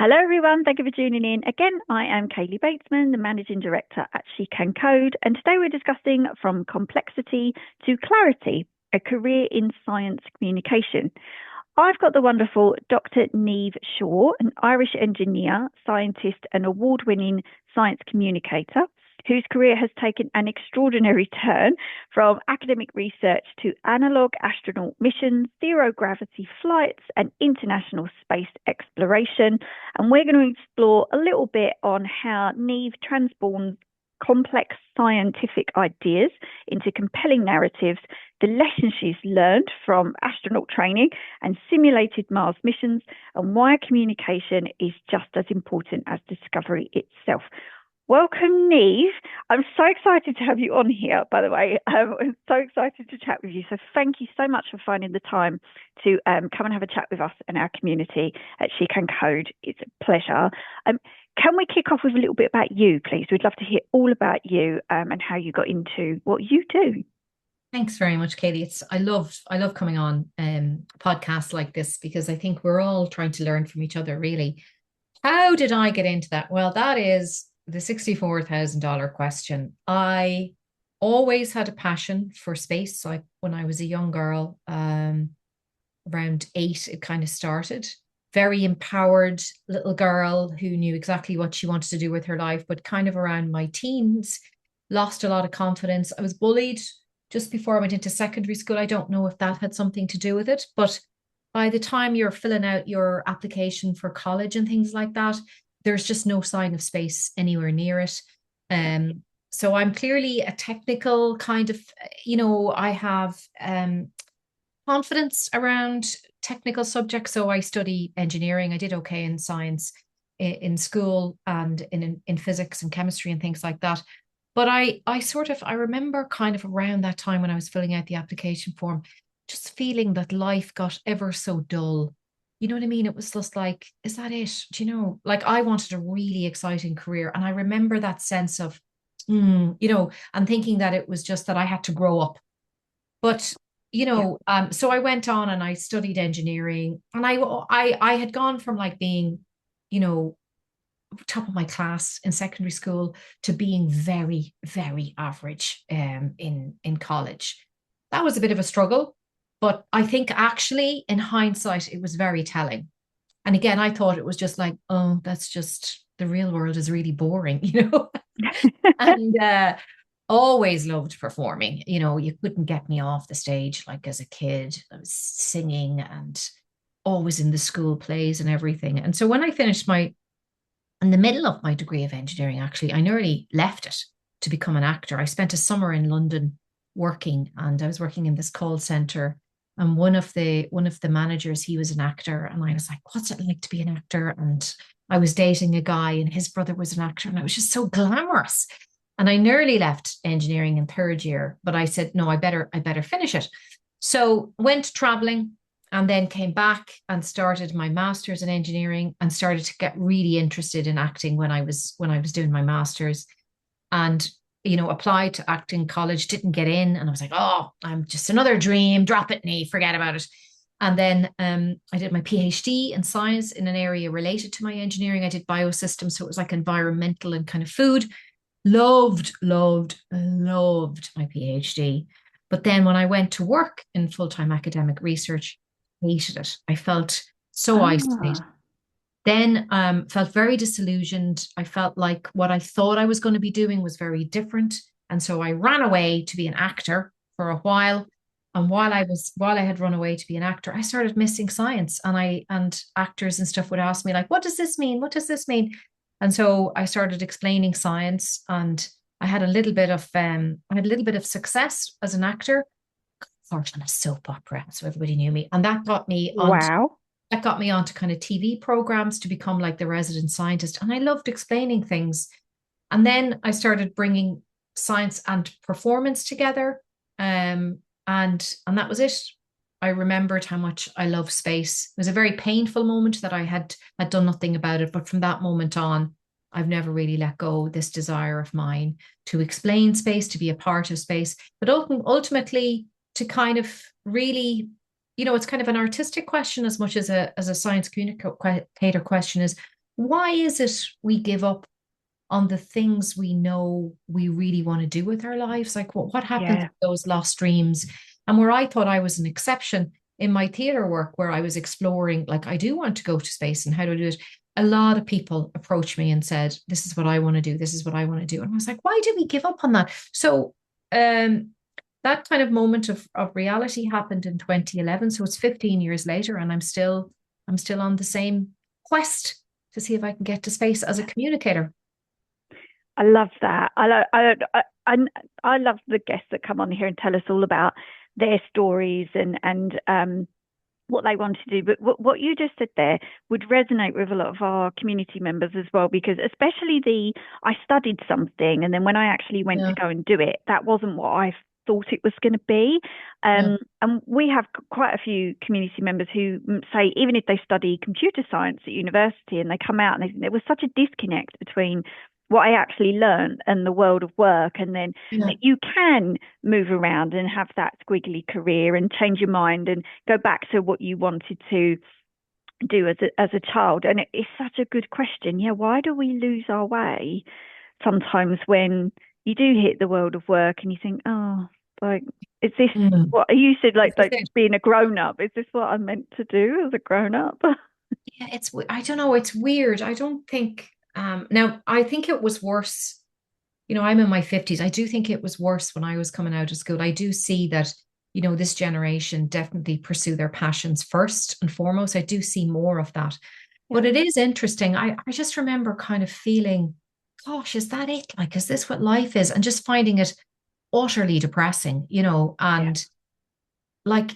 Hello, everyone. Thank you for tuning in. Again, I am Kaylee Batesman, the Managing Director at She Can Code, and today we're discussing From Complexity to Clarity, a career in science communication. I've got the wonderful Dr. Niamh Shaw, an Irish engineer, scientist, and award winning science communicator, whose career has taken an extraordinary turn from academic research to analogue astronaut missions, zero gravity flights, and international space exploration. And we're going to explore a little bit on how Niamh transforms complex scientific ideas into compelling narratives, the lessons she's learned from astronaut training and simulated Mars missions, and why communication is just as important as discovery itself. Welcome, Niamh. I'm so excited to have you on here, by the way. I'm so excited to chat with you. So thank you so much for finding the time to come and have a chat with us and our community at She Can Code. It's a pleasure. Can we kick off with a little bit about you, please? We'd love to hear all about you and how you got into what you do. Thanks very much, Katie. I love coming on podcasts like this because I think we're all trying to learn from each other, really. How did I get into that? Well, that is the $64,000 question. I always had a passion for space. Like when I was a young girl, around 8, it kind of started. Very empowered little girl who knew exactly what she wanted to do with her life, but kind of around my teens, lost a lot of confidence. I was bullied just before I went into secondary school. I don't know if that had something to do with it, but by the time you're filling out your application for college and things like that, there's just no sign of space anywhere near it. So I'm clearly a technical kind of, I have confidence around technical subjects. So I study engineering. I did okay in science in school and in physics and chemistry and things like that. But I remember kind of around that time when I was filling out the application form, just feeling that life got ever so dull. You know what I mean? It was just like, is that it? Do you know, like I wanted a really exciting career. And I remember that sense of, and thinking that it was just that I had to grow up. But Yeah. so I went on and I studied engineering, and I had gone from like being, you know, top of my class in secondary school to being very, very average in college. That was a bit of a struggle, but I think actually in hindsight it was very telling. And again, I thought it was just like, oh, that's just the real world is really boring, and always loved performing. You couldn't get me off the stage like as a kid. I was singing and always in the school plays and everything. And so when I finished my in the middle of my degree of engineering, actually, I nearly left it to become an actor. I spent a summer in London working, and I was working in this call center. And one of the managers, he was an actor, and I was like, "What's it like to be an actor?" And I was dating a guy, and his brother was an actor, and it was just so glamorous. And I nearly left engineering in third year, but I said, "No, I better finish it." So went traveling, and then came back and started my master's in engineering and started to get really interested in acting when I was doing my master's, and applied to acting college, didn't get in, and I was like, oh, I'm just another dream, drop it, knee, forget about it. And then I did my PhD in science in an area related to my engineering. I did biosystems, so it was like environmental and kind of food. Loved, loved, loved my PhD. But then when I went to work in full-time academic research, hated it. I felt so isolated. Ah, Then felt very disillusioned. I felt like what I thought I was going to be doing was very different. And so I ran away to be an actor for a while. And while I had run away to be an actor, I started missing science. And actors and stuff would ask me, like, what does this mean? What does this mean? And so I started explaining science, and I had a little bit of success as an actor. Part on a soap opera, so everybody knew me. And wow. that got me onto kind of TV programs to become like the resident scientist. And I loved explaining things. And then I started bringing science and performance together. And that was it. I remembered how much I love space. It was a very painful moment that I had done nothing about it. But from that moment on, I've never really let go this desire of mine to explain space, to be a part of space, but ultimately to kind of really, it's kind of an artistic question as much as a science communicator question is, why is it we give up on the things we know we really want to do with our lives? Like what happens Yeah. with those lost dreams? And where I thought I was an exception in my theater work, where I was exploring, like, I do want to go to space and how do I do it? A lot of people approached me and said, this is what I want to do. This is what I want to do. And I was like, why did we give up on that? So that kind of moment of reality happened in 2011. So it's 15 years later, and I'm still on the same quest to see if I can get to space as a communicator. I love that. I love the guests that come on here and tell us all about their stories and what they want to do. But what you just said there would resonate with a lot of our community members as well, because especially I studied something and then when I actually went to Yeah, go and do it, that wasn't what I thought it was going to be. yeah, And we have quite a few community members who say, even if they study computer science at university and they come out and they think there was such a disconnect between what I actually learned and the world of work, and then yeah. that you can move around and have that squiggly career and change your mind and go back to what you wanted to do as a child. And it's such a good question. Yeah, why do we lose our way sometimes when you do hit the world of work and you think, oh, like, is this Mm. what you said, This is like it. being a grown up? Is this what I'm meant to do as a grown up? Yeah, I don't know, it's weird. I don't think now I think it was worse. I'm in my 50s. I do think it was worse when I was coming out of school. I do see that, this generation definitely pursue their passions first and foremost. I do see more of that. Yeah, But it is interesting. I just remember kind of feeling, gosh, is that it? Like, is this what life is? And just finding it utterly depressing, yeah, and like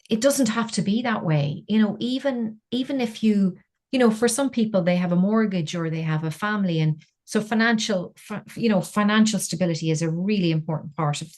it doesn't have to be that way, even if for some people they have a mortgage or they have a family, and so financial stability is a really important part of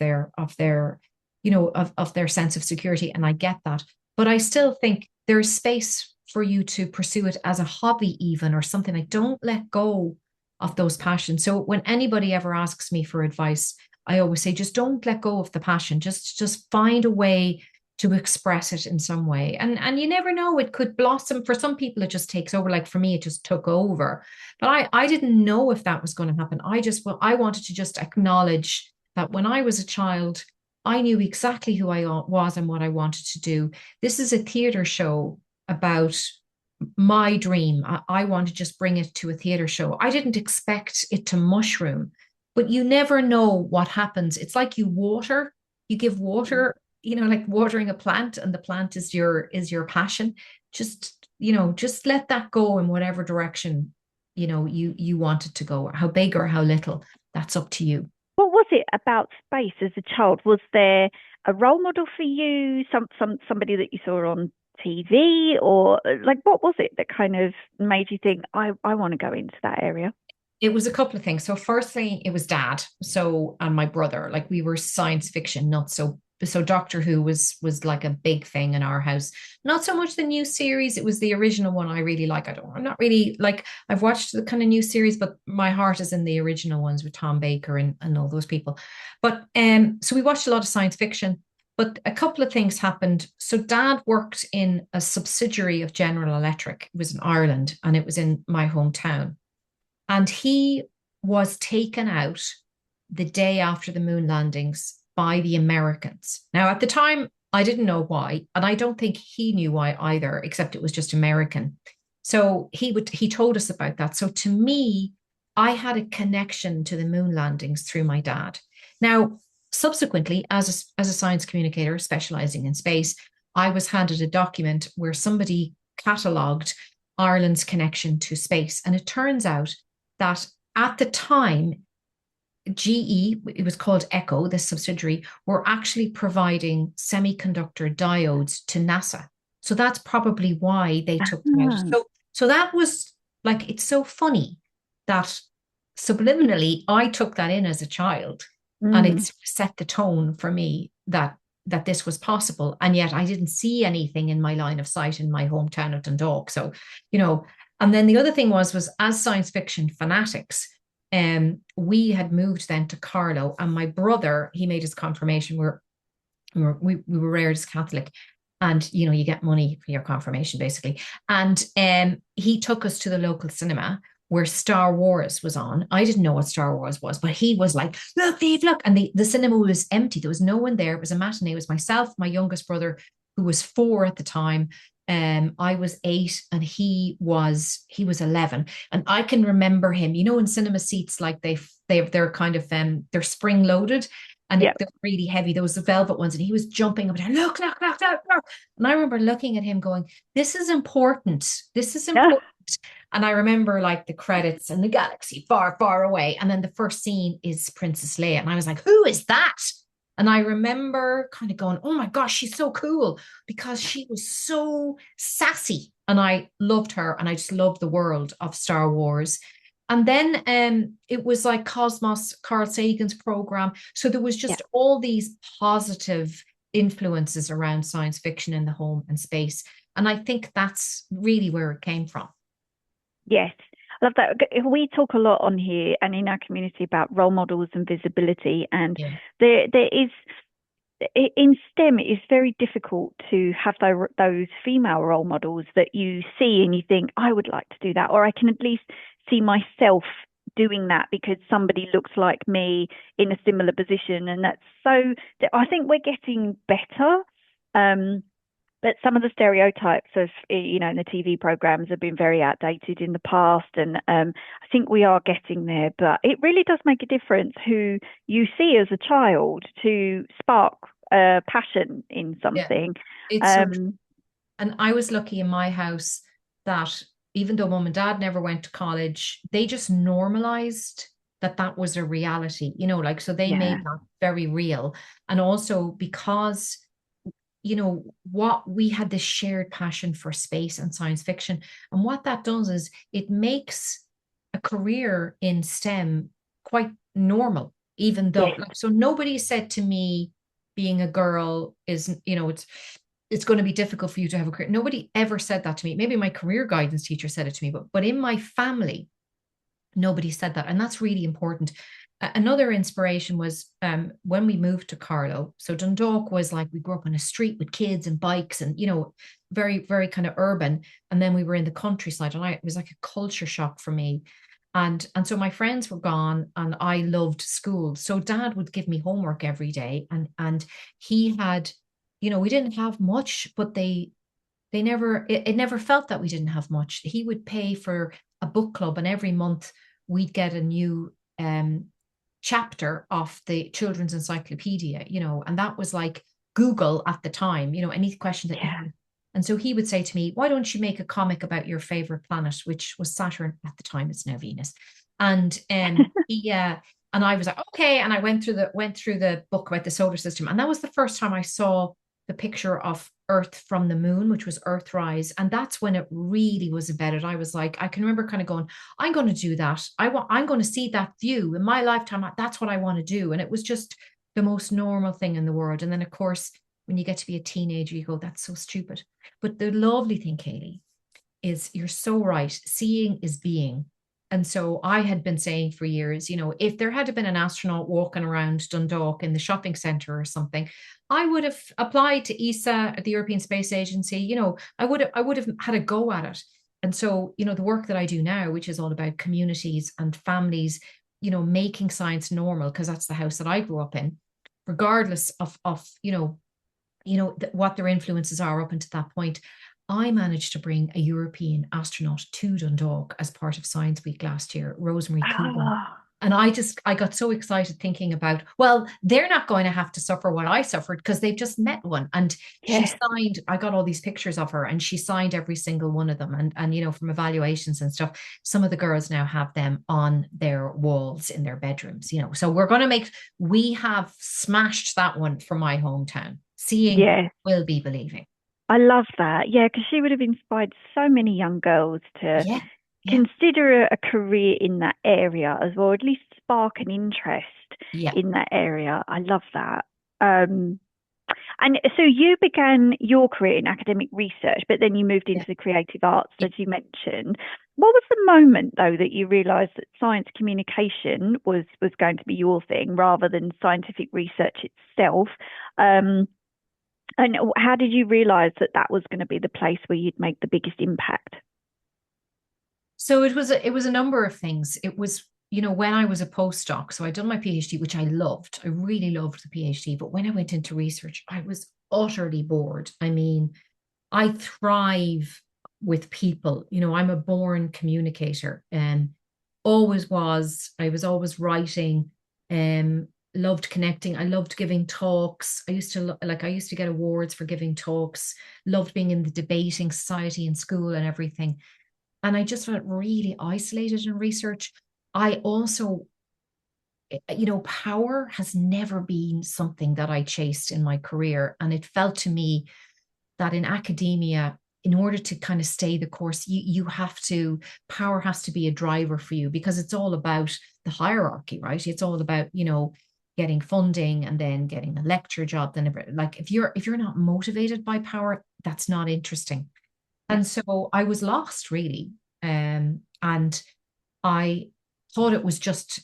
their sense of security, and I get that. But I still think there's space for you to pursue it as a hobby, even, or something. Like, don't let go of those passions. So when anybody ever asks me for advice, I always say, just don't let go of the passion. Just find a way to express it in some way. And you never know, it could blossom. For some people, it just takes over. Like for me, it just took over. But I didn't know if that was going to happen. I wanted to just acknowledge that when I was a child, I knew exactly who I was and what I wanted to do. This is a theater show about my dream. I want to just bring it to a theater show. I didn't expect it to mushroom, but you never know what happens. It's like you give water, like watering a plant, and the plant is your passion. Just let that go in whatever direction, you want it to go, how big or how little, that's up to you. what was it about space as a child? Was there a role model for you? Somebody that you saw on TV, or like what was it that kind of made you think I want to go into that area? It was a couple of things. So firstly, it was dad. So and my brother, like we were science fiction nuts. So Doctor Who was like a big thing in our house. Not so much the new series. It was the original one I really like. I'm not really like, I've watched the kind of new series, but my heart is in the original ones with Tom Baker and all those people. But so we watched a lot of science fiction. But a couple of things happened. So dad worked in a subsidiary of General Electric. It was in Ireland and it was in my hometown. And he was taken out the day after the moon landings by the Americans. Now, at the time, I didn't know why, and I don't think he knew why either, except it was just American. So he told us about that. So to me, I had a connection to the moon landings through my dad. Now, subsequently, as a science communicator specializing in space, I was handed a document where somebody catalogued Ireland's connection to space. And it turns out that at the time, GE, it was called Echo, this subsidiary, were actually providing semiconductor diodes to NASA. So that's probably why they took them out. Ah, So that was like, it's so funny that subliminally I took that in as a child, and it mm, set the tone for me that this was possible. And yet I didn't see anything in my line of sight in my hometown of Dundalk. So, you know, and then the other thing was as science fiction fanatics, we had moved then to Carlow, and my brother, he made his confirmation. We were raised Catholic, and you get money for your confirmation basically. And he took us to the local cinema where Star Wars was on. I didn't know what Star Wars was, but he was like, look, Dave, look. And the cinema was empty. There was no one there. It was a matinee. It was myself, my youngest brother, who was 4 at the time. I was 8 and he was 11. And I can remember him, in cinema seats, like they're kind of they're spring loaded and Yeah. they're really heavy. There was the velvet ones, and he was jumping up and down, look, look, look, look, look. And I remember looking at him going, this is important. This is Yeah. important. And I remember like the credits and the galaxy far, far away. And then the first scene is Princess Leia. And I was like, who is that? And I remember kind of going, oh my gosh, she's so cool, because she was so sassy. And I loved her. And I just loved the world of Star Wars. And then it was like Cosmos, Carl Sagan's program. So there was Yeah. just all these positive influences around science fiction in the home and space. And I think that's really where it came from. Yes. I love that. We talk a lot on here and in our community about role models and visibility. And Yeah. there is, in STEM, it's very difficult to have those female role models that you see and you think, I would like to do that, or I can at least see myself doing that because somebody looks like me in a similar position. And that's so, I think we're getting better. But some of the stereotypes of, in the TV programs have been very outdated in the past. And I think we are getting there. But it really does make a difference who you see as a child to spark passion in Yeah. something. It's so true. Um, And I was lucky in my house that even though mom and dad never went to college, they just normalized that was a reality, like, so they yeah, made that very real. And also because, what we had this shared passion for space and science fiction. And what that does is it makes a career in STEM quite normal, even though, yes, like, so nobody said to me being a girl is, it's going to be difficult for you to have a career. Nobody ever said that to me. Maybe my career guidance teacher said it to me, but in my family, nobody said that. And that's really important. Another inspiration was when we moved to Carlow. So Dundalk was like, we grew up on a street with kids and bikes and, very, very kind of urban. And then we were in the countryside, and it was like a culture shock for me. And so my friends were gone and I loved school. So dad would give me homework every day, and he had, we didn't have much, but they never, it never felt that we didn't have much. He would pay for a book club, and every month we'd get a new chapter of the children's encyclopedia, and that was like Google at the time, any question that you yeah. had. And so he would say to me, why don't you make a comic about your favorite planet, which was Saturn at the time, it's now Venus. And and I was like, okay. And I went through the book about the solar system. And that was the first time I saw the picture of Earth from the moon, which was Earthrise. And that's when it really was embedded. I was like, I can remember kind of going, I'm going to do that. I'm going to see that view in my lifetime. That's what I want to do. And it was just the most normal thing in the world. And then, of course, when you get to be a teenager, you go, that's so stupid. But the lovely thing, Kaylee, is you're so right. Seeing is being. And so I had been saying for years, if there had been an astronaut walking around Dundalk in the shopping centre or something, I would have applied to ESA at the European Space Agency. I would have had a go at it. And so, the work that I do now, which is all about communities and families, making science normal, because that's the house that I grew up in, regardless of what their influences are up until that point. I managed to bring a European astronaut to Dundalk as part of Science Week last year, Rosemary Coogan. Oh, And I got so excited thinking about, well, they're not going to have to suffer what I suffered because they've just met one. And she yes. signed, I got all these pictures of her, and she signed every single one of them. And from evaluations and stuff, some of the girls now have them on their walls in their bedrooms, So we have smashed that one for my hometown. Seeing Yeah. will be believing. I love that. Yeah, because she would have inspired so many young girls to Yeah. Yeah. consider a career in that area as well, at least spark an interest Yeah. in that area. I love that. Um, and so you began your career in academic research, but then you moved Yeah. into the creative arts, Yeah. as you mentioned. What was the moment, though, that you realised that science communication was going to be your thing rather than scientific research itself? Um, And how did you realize that that was going to be the place where you'd make the biggest impact? So it was a number of things. It was, when I was a postdoc, so I'd done my PhD, which I loved. I really loved the PhD. But when I went into research, I was utterly bored. I mean, I thrive with people. I'm a born communicator and always was. I was always writing, loved connecting. I loved giving talks. I used to get awards for giving talks, loved being in the debating society in school and everything. And I just felt really isolated in research. I also, power has never been something that I chased in my career. And it felt to me that in academia, in order to kind of stay the course, you have to, power has to be a driver for you because it's all about the hierarchy, right? It's all about, getting funding and then getting a lecture job. Then like if you're not motivated by power, that's not interesting. Yeah. And so I was lost really. And I thought it was just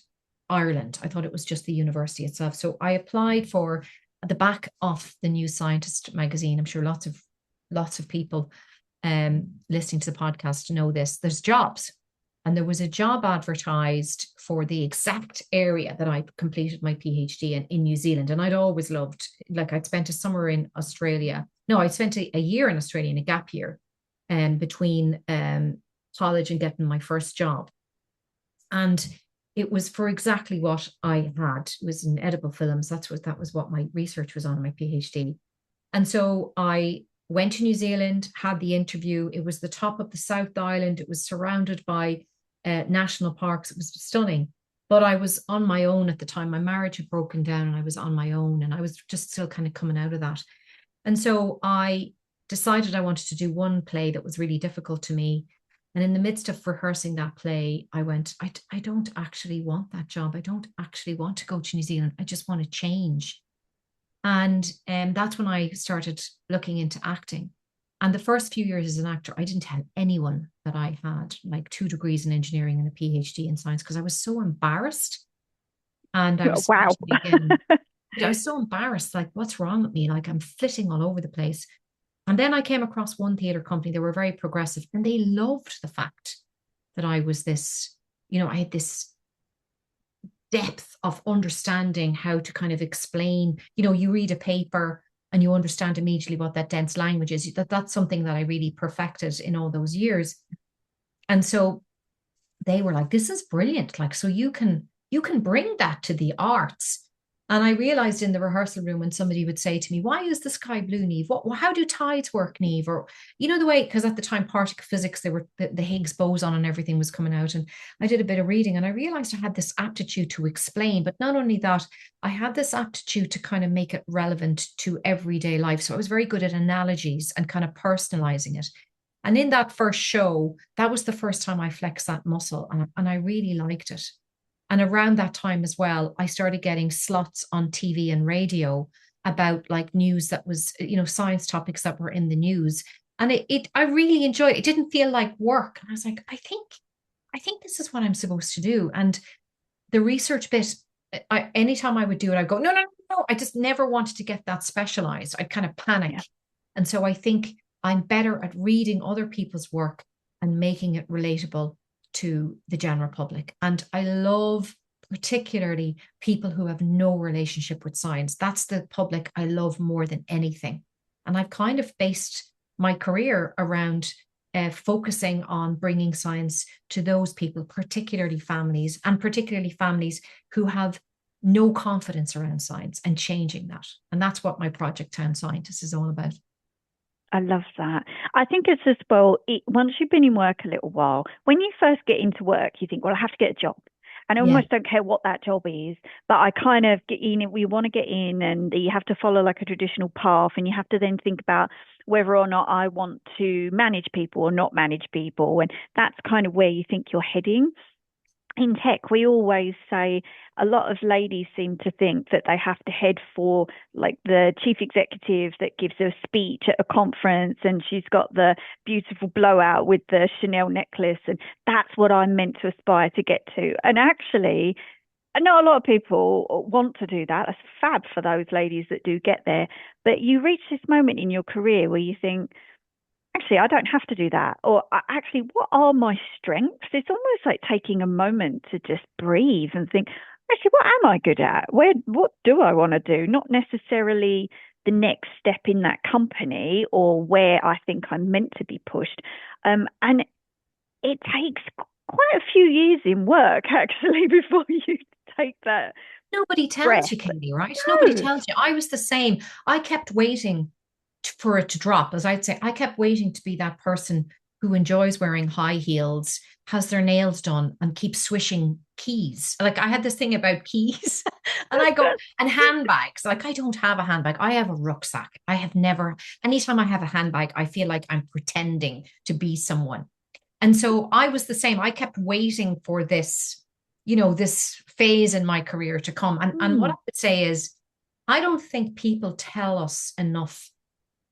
Ireland. I thought it was just the university itself. So I applied for at the back of the New Scientist magazine. I'm sure lots of people listening to the podcast know this. There's jobs. And there was a job advertised for the exact area that I completed my PhD in New Zealand. And I'd always loved, like I'd spent a summer in Australia. No, I spent a year in Australia in a gap year between college and getting my first job. And it was for exactly what I had. It was in edible films. That was what my research was on in my PhD. And so I went to New Zealand, had the interview. It was the top of the South Island. It was surrounded by national parks. It was stunning. But I was on my own at the time. My marriage had broken down and I was on my own and I was just still kind of coming out of that. And so I decided I wanted to do one play that was really difficult to me. And in the midst of rehearsing that play, I went, I don't actually want that job. I don't actually want to go to New Zealand. I just want to change. And that's when I started looking into acting. And the first few years as an actor, I didn't tell anyone that I had like 2 degrees in engineering and a PhD in science because I was so embarrassed. And I was Wow. especially again, I was so embarrassed, like, what's wrong with me? Like, I'm flitting all over the place. And then I came across one theatre company. They were very progressive and they loved the fact that I was this, I had this depth of understanding how to kind of explain, you read a paper and you understand immediately what that dense language is. That's something that I really perfected in all those years. And so they were like, this is brilliant. Like, so you can bring that to the arts. And I realized in the rehearsal room when somebody would say to me, why is the sky blue, Niamh? How do tides work, Niamh? Or, the way, because at the time, particle physics, they were the Higgs boson and everything was coming out. And I did a bit of reading and I realized I had this aptitude to explain. But not only that, I had this aptitude to kind of make it relevant to everyday life. So I was very good at analogies and kind of personalizing it. And in that first show, that was the first time I flexed that muscle and I really liked it. And around that time as well, I started getting slots on TV and radio about like news that was, science topics that were in the news. And I really enjoyed it. It didn't feel like work. And I was like, I think this is what I'm supposed to do. And the research bit, anytime I would do it, I'd go, no, no, no, no. I just never wanted to get that specialized. I'd kind of panic. Yeah. And so I think I'm better at reading other people's work and making it relatable to the general public. And I love particularly people who have no relationship with science. That's the public I love more than anything. And I've kind of based my career around focusing on bringing science to those people, particularly families, and particularly families who have no confidence around science and changing that. And that's what my Project Town Scientist is all about. I love that. I think it's as well, once you've been in work a little while, when you first get into work, you think, well, I have to get a job. And I Yeah. almost don't care what that job is, but I kind of get in, we want to get in, and you have to follow like a traditional path, and you have to then think about whether or not I want to manage people or not manage people. And that's kind of where you think you're heading. In tech, we always say a lot of ladies seem to think that they have to head for like the chief executive that gives a speech at a conference and she's got the beautiful blowout with the Chanel necklace. And that's what I'm meant to aspire to get to. And actually, Not a lot of people want to do that. That's fab for those ladies that do get there. But you reach this moment in your career where you think, actually, I don't have to do that. Or actually, what are my strengths? It's almost like taking a moment to just breathe and think, actually, what am I good at? What do I want to do? Not necessarily the next step in that company or where I think I'm meant to be pushed. And it takes quite a few years in work actually before you take that Nobody breath. tells you, Katie, right? Nobody No. tells you. I was the same. I kept waiting for it to drop, as I'd say. I kept waiting to be that person who enjoys wearing high heels, has their nails done, and keeps swishing keys. Like I had this thing about keys, and I go, and handbags. Like I don't have a handbag. I have a rucksack. I have never, anytime I have a handbag, I feel like I'm pretending to be someone. And so I was the same. I kept waiting for this, this phase in my career to come. And what I Mm, would say is, I don't think people tell us enough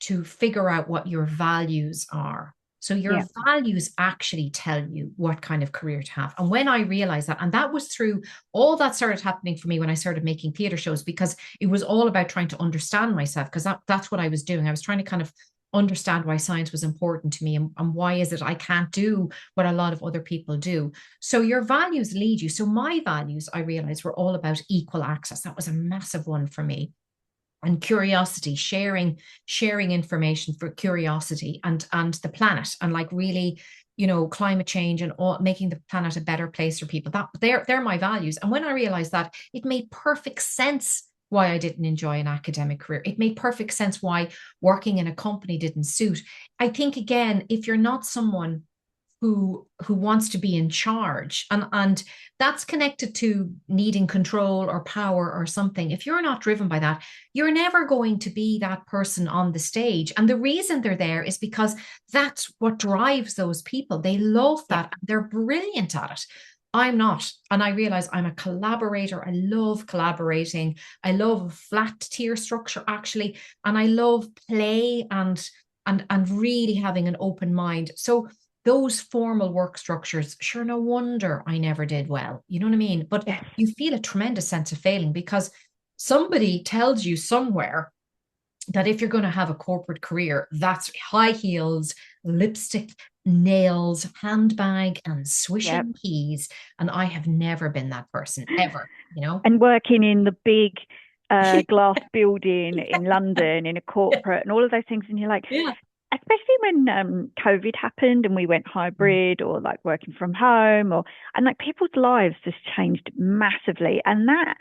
to figure out what your values are. So your yeah. values actually tell you what kind of career to have. And when I realized that, and that was through all that started happening for me when I started making theater shows, because it was all about trying to understand myself, because that's what I was doing. I was trying to kind of understand why science was important to me, and why is it I can't do what a lot of other people do. So your values lead you. So my values, I realized, were all about equal access. That was a massive one for me, and curiosity, sharing information for curiosity, and the planet, and like really, climate change, and all, making the planet a better place for people. That they're my values. And when I realized that, it made perfect sense why I didn't enjoy an academic career. It made perfect sense why working in a company didn't suit. I think, again, if you're not someone who wants to be in charge, and that's connected to needing control or power or something, if you're not driven by that, you're never going to be that person on the stage. And the reason they're there is because that's what drives those people. They love Yeah. that, they're brilliant at it. I'm not. And I realize I'm a collaborator. I love collaborating. I love a flat tier structure, actually. And I love play, and really having an open mind. So those formal work structures, sure, no wonder I never did well. You know what I mean? But Yes. you feel a tremendous sense of failing, because somebody tells you somewhere that if you're going to have a corporate career, that's high heels, lipstick, nails, handbag, and Yep. swishing keys. And I have never been that person, ever, you know? And working in the big glass building in London in a corporate and all of those things. And you're like, Yeah. especially when COVID happened and we went Yeah. hybrid or like working from home, and like people's lives just changed massively. And that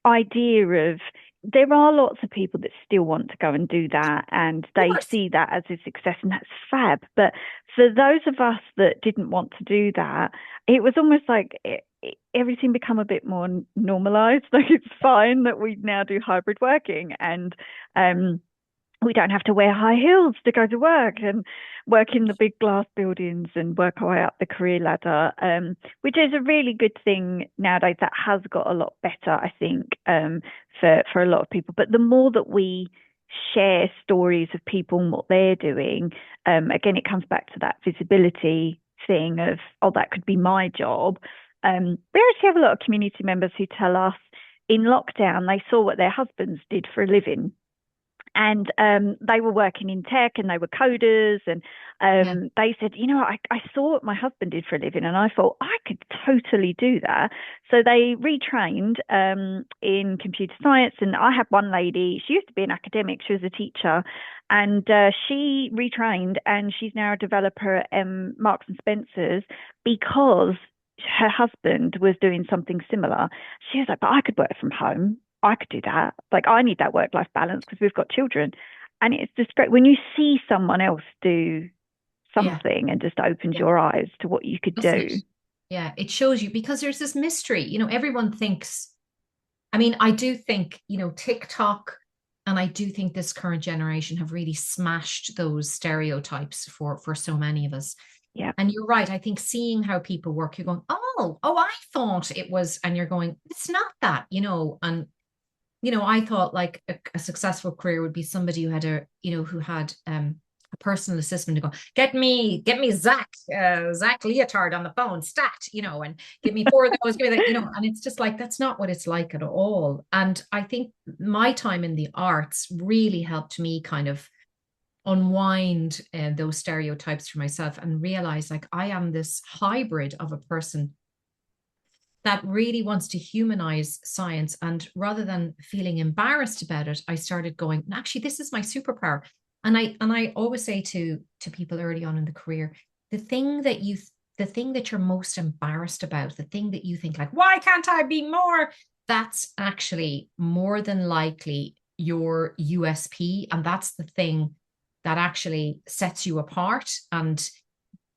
idea of there are lots of people that still want to go and do that and Of they course. see that as a success, and that's fab. But for those of us that didn't want to do that, it was almost like everything become a bit more normalized. Like it's fine that we now do hybrid working, and um we don't have to wear high heels to go to work and work in the big glass buildings and work our way up the career ladder, which is a really good thing nowadays. That has got a lot better, I think, for a lot of people. But the more that we share stories of people and what they're doing, again, it comes back to that visibility thing of, oh, that could be my job. We actually have a lot of community members who tell us in lockdown they saw what their husbands did for a living, and they were working in tech and they were coders, and Yeah. they said, I saw what my husband did for a living and I thought I could totally do that. So they retrained in computer science. And I had one lady, she used to be an academic, she was a teacher, and she retrained and she's now a developer at Marks and Spencer's because her husband was doing something similar. She was like, but I could work from home. I could do that. Like, I need that work life balance because we've got children. And it's just great when you see someone else do Yeah. something and just opens Yeah. your eyes to what you could Doesn't it? do. Yeah. It shows you, because there's this mystery. Everyone thinks, I mean, I do think, TikTok, and I do think this current generation have really smashed those stereotypes for so many of us. Yeah. And you're right. I think seeing how people work, you're going, oh, I thought it was, and you're going, it's not that. And I thought like a successful career would be somebody who had who had a personal assistant to go, get me Zach Leotard on the phone, stat, and give me four of those, give me that, and it's just like, that's not what it's like at all. And I think my time in the arts really helped me kind of unwind those stereotypes for myself and realize like I am this hybrid of a person that really wants to humanize science. And rather than feeling embarrassed about it, I started going, actually, this is my superpower. And I always say to people early on in the career, the thing that you the thing that you're most embarrassed about, the thing that you think like, why can't I be more? That's actually more than likely your USP. And that's the thing that actually sets you apart. And,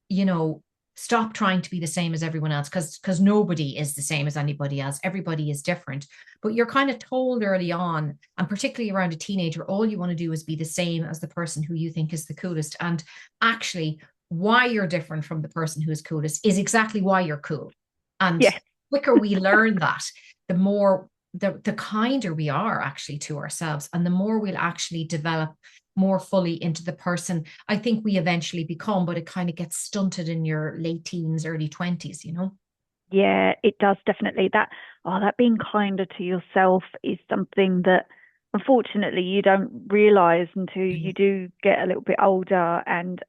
you know, stop trying to be the same as everyone else, because nobody is the same as anybody else. Everybody is different. But you're kind of told early on, and particularly around a teenager, all you want to do is be the same as the person who you think is the coolest. And actually, why you're different from the person who is coolest is exactly why you're cool. And Yeah. the quicker we learn that, the more the kinder we are actually to ourselves, and the more we'll actually develop more fully into the person I think we eventually become. But it kind of gets stunted in your late teens, early 20s, Yeah, it does definitely. That being kinder to yourself is something that unfortunately you don't realize until you do get a little bit older, and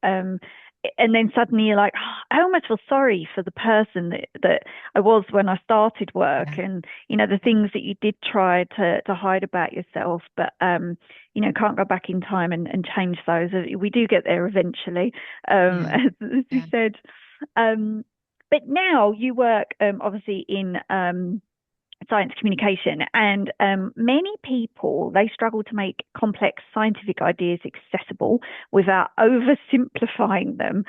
then suddenly you're like, oh, I almost feel sorry for the person that I was when I started work, Yeah. and the things that you did try to hide about yourself, but can't go back in time and change those. We do get there eventually, Yeah. as you Yeah. said. Um, but now you work obviously in science communication, and many people, they struggle to make complex scientific ideas accessible without oversimplifying them.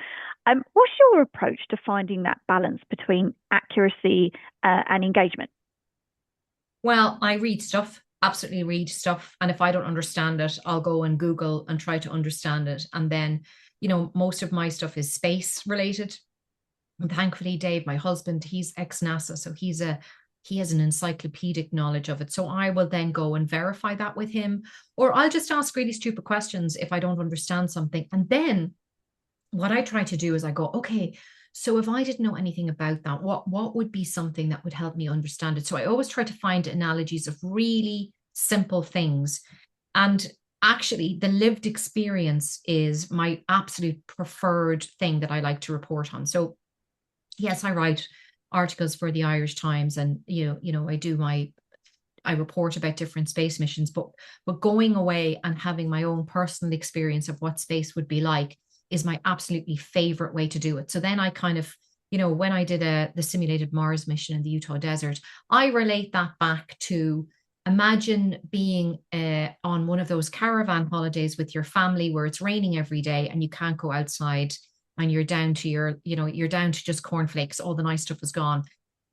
What's your approach to finding that balance between accuracy and engagement? Well, I read stuff, absolutely read stuff. And if I don't understand it, I'll go and Google and try to understand it. And then, most of my stuff is space related. And thankfully, Dave, my husband, he's ex-NASA, so he has an encyclopedic knowledge of it. So I will then go and verify that with him, or I'll just ask really stupid questions if I don't understand something. And then what I try to do is I go, okay, so if I didn't know anything about that, what would be something that would help me understand it? So I always try to find analogies of really simple things. And actually, the lived experience is my absolute preferred thing that I like to report on. So yes, I write articles for the Irish Times, and I report about different space missions, but going away and having my own personal experience of what space would be like is my absolutely favorite way to do it. So then I kind of, when I did the simulated Mars mission in the Utah desert, I relate that back to imagine being on one of those caravan holidays with your family where it's raining every day and you can't go outside, and you're down to you're down to just cornflakes. All the nice stuff is gone,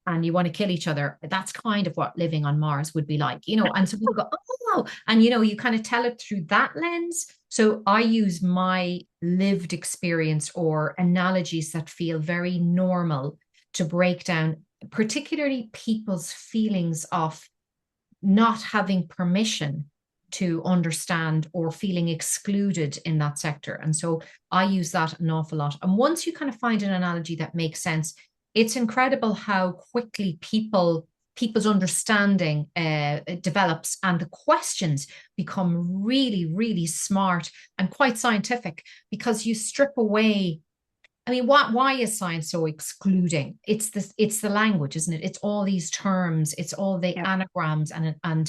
and you want to kill each other. That's kind of what living on Mars would be like, And so people go, oh, and you kind of tell it through that lens. So I use my lived experience or analogies that feel very normal to break down, particularly people's feelings of not having permission to understand or feeling excluded in that sector. And so I use that an awful lot. And once you kind of find an analogy that makes sense, it's incredible how quickly people's understanding develops, and the questions become really, really smart and quite scientific, because you strip away. I mean, why is science so excluding? It's the language, isn't it? It's all these terms, it's all the Yep. anagrams and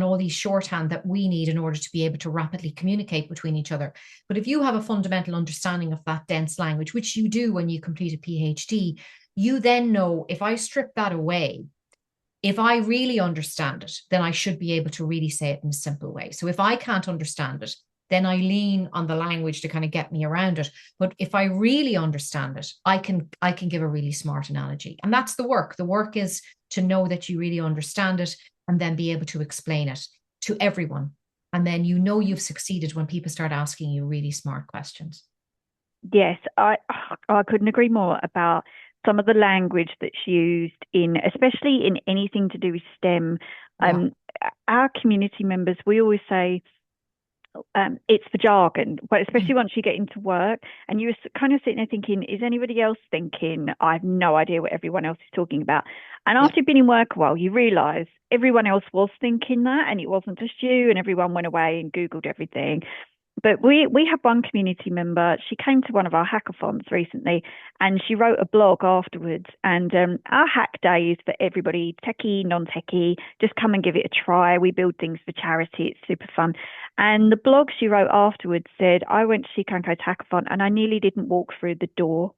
all these shorthand that we need in order to be able to rapidly communicate between each other. But if you have a fundamental understanding of that dense language, which you do when you complete a PhD, you then know, if I strip that away, if I really understand it, then I should be able to really say it in a simple way. So if I can't understand it, then I lean on the language to kind of get me around it. But if I really understand it, I can give a really smart analogy. And that's the work. The work is to know that you really understand it and then be able to explain it to everyone. And then you've succeeded when people start asking you really smart questions. Yes, I couldn't agree more about some of the language that's used in, especially in anything to do with STEM. Yeah. Um, our community members, we always say, it's for jargon, but Mm. especially once you get into work and you're kind of sitting there thinking, is anybody else thinking? I have no idea what everyone else is talking about. And Yeah. after you've been in work a while, you realise everyone else was thinking that, and it wasn't just you. And everyone went away and Googled everything. But we had one community member. She came to one of our hackathons recently, and she wrote a blog afterwards. And our hack day is for everybody, techie, non-techie. Just come and give it a try. We build things for charity. It's super fun. And the blog she wrote afterwards said, "I went to She Can Code's hackathon, and I nearly didn't walk through the door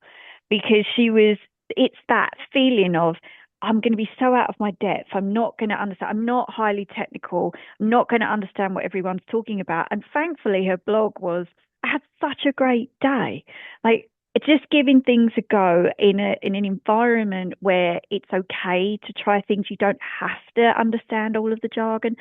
because she was. It's that feeling of." I'm going to be so out of my depth. I'm not going to understand. I'm not highly technical. I'm not going to understand what everyone's talking about. And thankfully, her blog was, I had such a great day. Like, just giving things a go in an environment where it's okay to try things. You don't have to understand all of the jargon.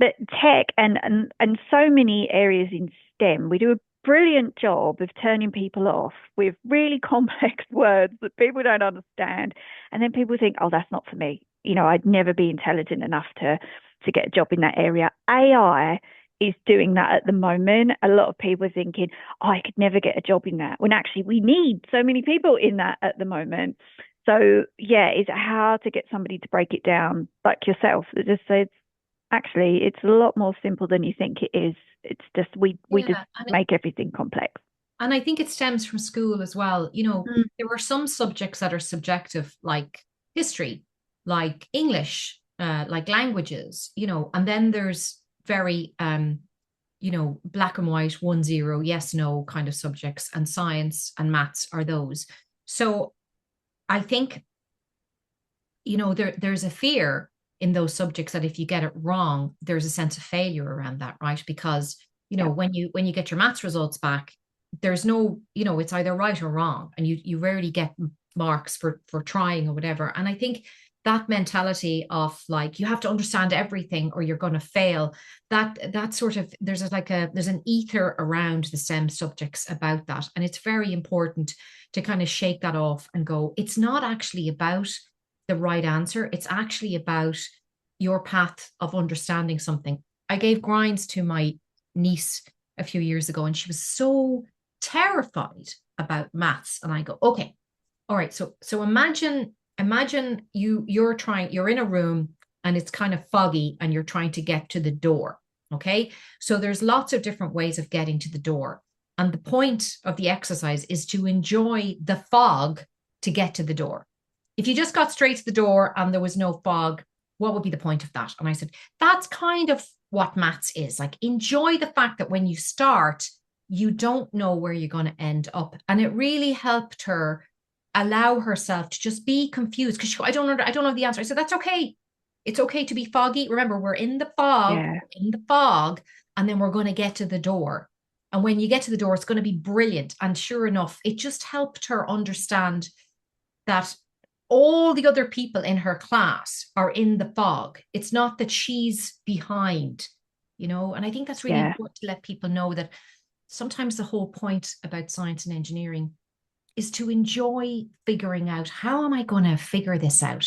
But tech and so many areas in STEM, we do a brilliant job of turning people off with really complex words that people don't understand. And then people think, oh, that's not for me. You know, I'd never be intelligent enough to get a job in that area. AI is doing that at the moment. A lot of people are thinking, oh, I could never get a job in that. When actually we need so many people in that at the moment. So yeah, it's how to get somebody to break it down, like yourself, that just says, actually, it's a lot more simple than you think it is. It's just we just Yeah. make everything complex. And I think it stems from school as well. Mm. There were some subjects that are subjective, like history, like English, like languages, and then there's very, black and white, 1-0, yes, no kind of subjects, and science and maths are those. So I think, there's a fear in those subjects that if you get it wrong, there's a sense of failure around that, right? Because, Yeah, when you get your maths results back, there's no, it's either right or wrong, and you rarely get marks for trying or whatever. And I think that mentality of like you have to understand everything or you're going to fail, that sort of there's an ether around the STEM subjects about that, and it's very important to kind of shake that off and go, it's not actually about the right answer. It's actually about your path of understanding something. I gave grinds to my niece a few years ago, and she was so terrified about maths. And I go, okay, all right. So imagine you're in a room and it's kind of foggy and you're trying to get to the door. Okay. So there's lots of different ways of getting to the door. And the point of the exercise is to enjoy the fog to get to the door. If you just got straight to the door and there was no fog, what would be the point of that? And I said, that's kind of what maths is. Like, enjoy the fact that when you start, you don't know where you're going to end up. And it really helped her allow herself to just be confused because I don't know the answer. I said, that's okay. It's okay to be foggy. Remember, we're yeah, in the fog, and then we're going to get to the door. And when you get to the door, it's going to be brilliant. And sure enough, it just helped her understand that all the other people in her class are in the fog. It's not that she's behind, and I think that's really yeah, important to let people know that sometimes the whole point about science and engineering is to enjoy figuring out how am I going to figure this out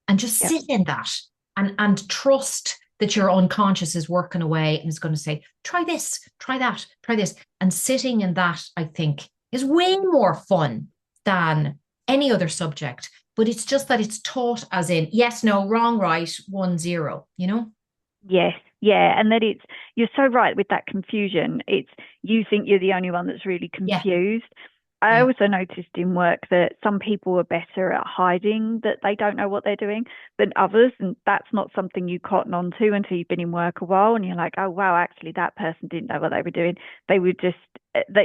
and just yeah, sit in that and trust that your unconscious is working away and is going to say, try this, try that, try this. And sitting in that, I think, is way more fun than any other subject. But it's just that it's taught as in yes, no, wrong, right, 1-0. yes, yeah. And that you're so right with that confusion. It's you think you're the only one that's really Yeah, confused. I yeah, also noticed in work that some people are better at hiding that they don't know what they're doing than others. And that's not something you cotton on to until you've been in work a while and you're like, oh, wow, actually, that person didn't know what they were doing. They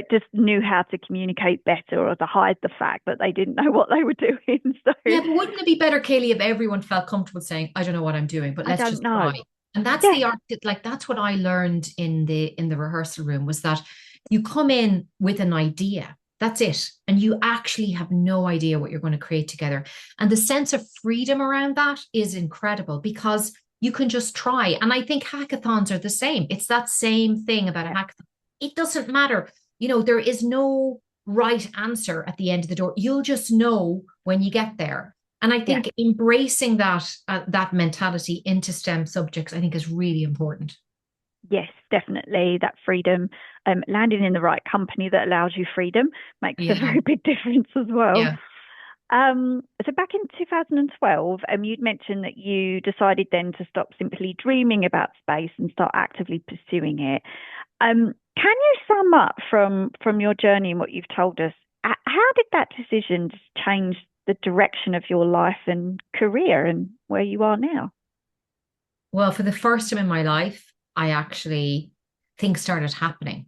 just knew how to communicate better or to hide the fact that they didn't know what they were doing. So yeah. But wouldn't it be better, Kaylee, if everyone felt comfortable saying, I don't know what I'm doing, but I let's don't just know. try. And that's Yeah, the art, like that's what I learned in the rehearsal room was that you come in with an idea. That's it. And you actually have no idea what you're going to create together. And the sense of freedom around that is incredible because you can just try. And I think hackathons are the same. It's that same thing about a yeah, hackathon. It doesn't matter. There is no right answer at the end of the door. You'll just know when you get there. And I yeah. think embracing that mentality into STEM subjects, I think, is really important. Yes, definitely that freedom. Landing in the right company that allows you freedom makes a Yeah, very big difference as well. yeah. So back in 2012, you'd mentioned that you decided then to stop simply dreaming about space and start actively pursuing it. Can you sum up from your journey and what you've told us? How did that decision change the direction of your life and career and where you are now? Well, for the first time in my life, I actually things started happening.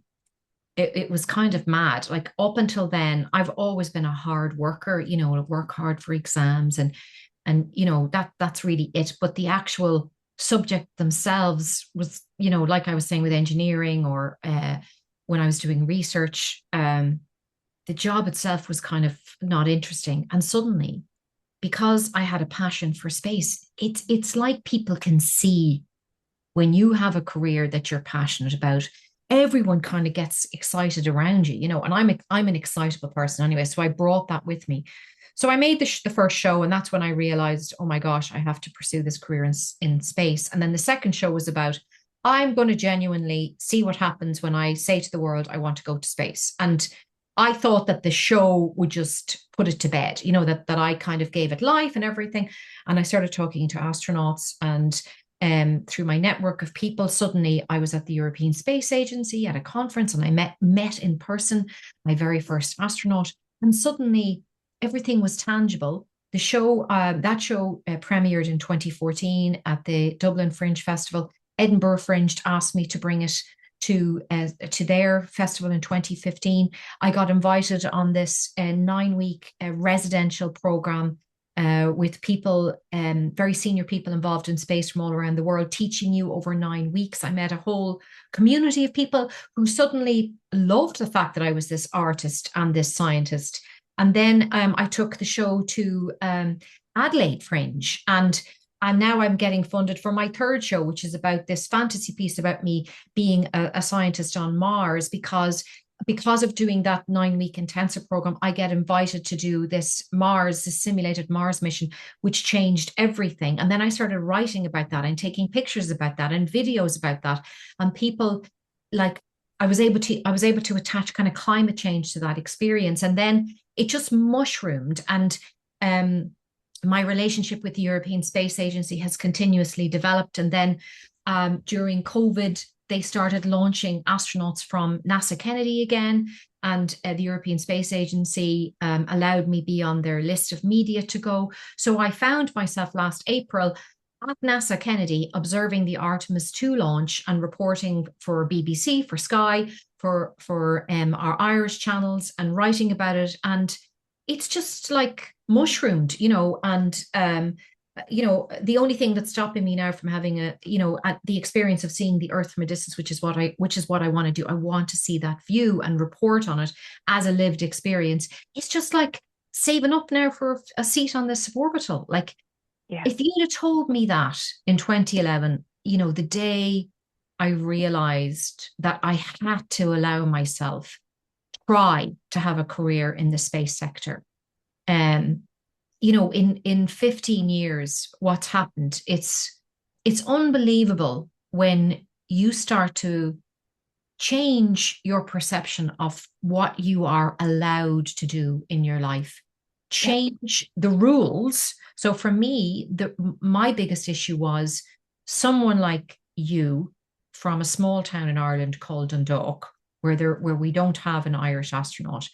It was kind of mad. Like up until then, I've always been a hard worker, I work hard for exams and that's really it. But the actual subject themselves was, like I was saying with engineering or when I was doing research, the job itself was kind of not interesting. And suddenly, because I had a passion for space, it's like people can see when you have a career that you're passionate about, everyone kind of gets excited around you, and I'm an excitable person anyway, so I brought that with me. So I made the first show, and that's when I realized, oh my gosh, I have to pursue this career in space. And then the second show was about, I'm going to genuinely see what happens when I say to the world, I want to go to space. And I thought that the show would just put it to bed, that I kind of gave it life and everything. And I started talking to astronauts and through my network of people, suddenly I was at the European Space Agency at a conference and I met in person my very first astronaut. And suddenly everything was tangible. That show premiered in 2014 at the Dublin Fringe Festival. Edinburgh Fringe asked me to bring it to their festival in 2015. I got invited on this 9-week residential program with people, very senior people involved in space from all around the world, teaching you over 9 weeks. I met a whole community of people who suddenly loved the fact that I was this artist and this scientist. And then I took the show to Adelaide Fringe, and now I'm getting funded for my third show, which is about this fantasy piece about me being a scientist on Mars, because of doing that 9-week intensive program, I get invited to do this simulated Mars mission, which changed everything. And then I started writing about that and taking pictures about that and videos about that. And people like I was able to attach kind of climate change to that experience. And then it just mushroomed. And my relationship with the European Space Agency has continuously developed. And then during COVID, they started launching astronauts from NASA Kennedy again, and the European Space Agency allowed me be on their list of media to go. So I found myself last April at NASA Kennedy observing the Artemis 2 launch and reporting for BBC, for Sky, for our Irish channels and writing about it. And it's just like mushroomed, and the only thing that's stopping me now from having the experience of seeing the Earth from a distance, which is what I want to do. I want to see that view and report on it as a lived experience. It's just like saving up now for a seat on the suborbital. Like, Yeah. if you'd have told me that in 2011, the day I realized that I had to allow myself try to have a career in the space sector. In 15 years, what's happened? It's unbelievable when you start to change your perception of what you are allowed to do in your life, Yep. change the rules. So for me, my biggest issue was someone like you from a small town in Ireland called Dundalk, where we don't have an Irish astronaut.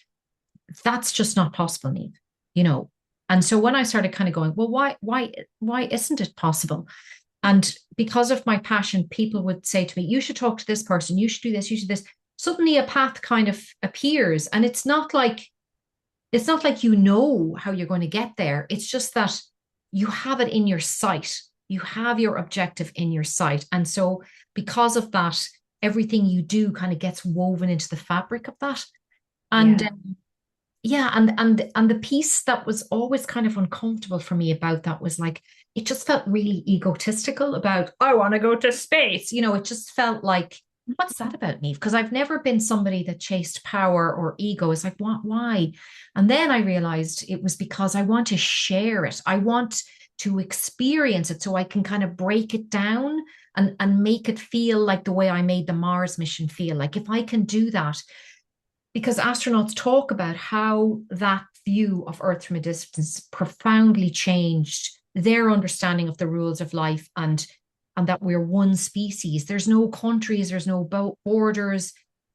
That's just not possible, Niamh, you know. And so when I started kind of going, well, why isn't it possible? And because of my passion, people would say to me, you should talk to this person, you should do this, you should do this. Suddenly a path kind of appears. And it's not like you know how you're going to get there. It's just that you have it in your sight. You have your objective in your sight. And so because of that, everything you do kind of gets woven into the fabric of that. And Yeah. yeah, and the piece that was always kind of uncomfortable for me about that was like it just felt really egotistical about I want to go to space. It just felt like what's that about me? Because I've never been somebody that chased power or ego. It's like what, why? And then I realized it was because I want to share it. I want to experience it so I can kind of break it down and make it feel like the way I made the Mars mission feel. Like if I can do that, because astronauts talk about how that view of Earth from a distance profoundly changed their understanding of the rules of life and that we're one species. There's no countries, there's no borders,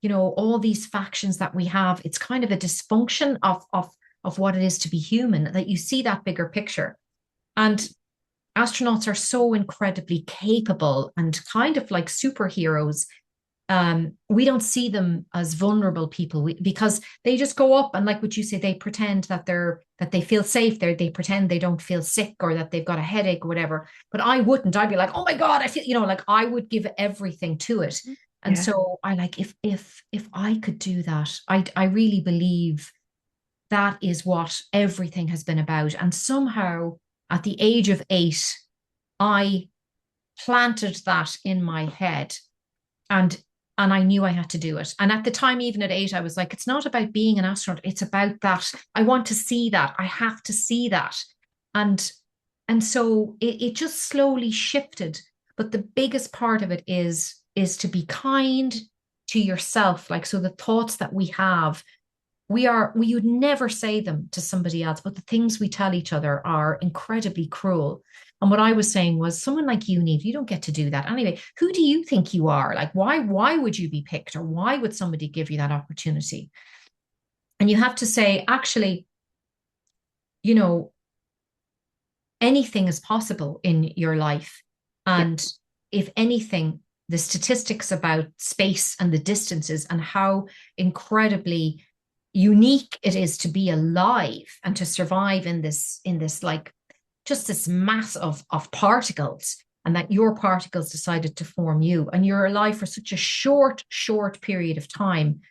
all these factions that we have. It's kind of a dysfunction of what it is to be human, that you see that bigger picture. And astronauts are so incredibly capable and kind of like superheroes. We don't see them as vulnerable people because they just go up and, like what you say, they pretend that they feel safe. They pretend they don't feel sick or that they've got a headache or whatever. But I wouldn't. I'd be like, oh my God, I feel, like I would give everything to it. And so I like if I could do that, I really believe that is what everything has been about. And somehow at the age of 8, I planted that in my head. And I knew I had to do it. And at the time, even at 8, I was like, it's not about being an astronaut. It's about that. I want to see that. I have to see that. And so it just slowly shifted. But the biggest part of it is to be kind to yourself. Like, so the thoughts that we have, we would never say them to somebody else, but the things we tell each other are incredibly cruel. And what I was saying was, someone like you, Niamh, you don't get to do that. Anyway, who do you think you are? Like, why would you be picked, or why would somebody give you that opportunity? And you have to say, actually, anything is possible in your life. And if anything, the statistics about space and the distances and how incredibly unique it is to be alive and to survive in this like just this mass of particles, and that your particles decided to form you, and you're alive for such a short period of time.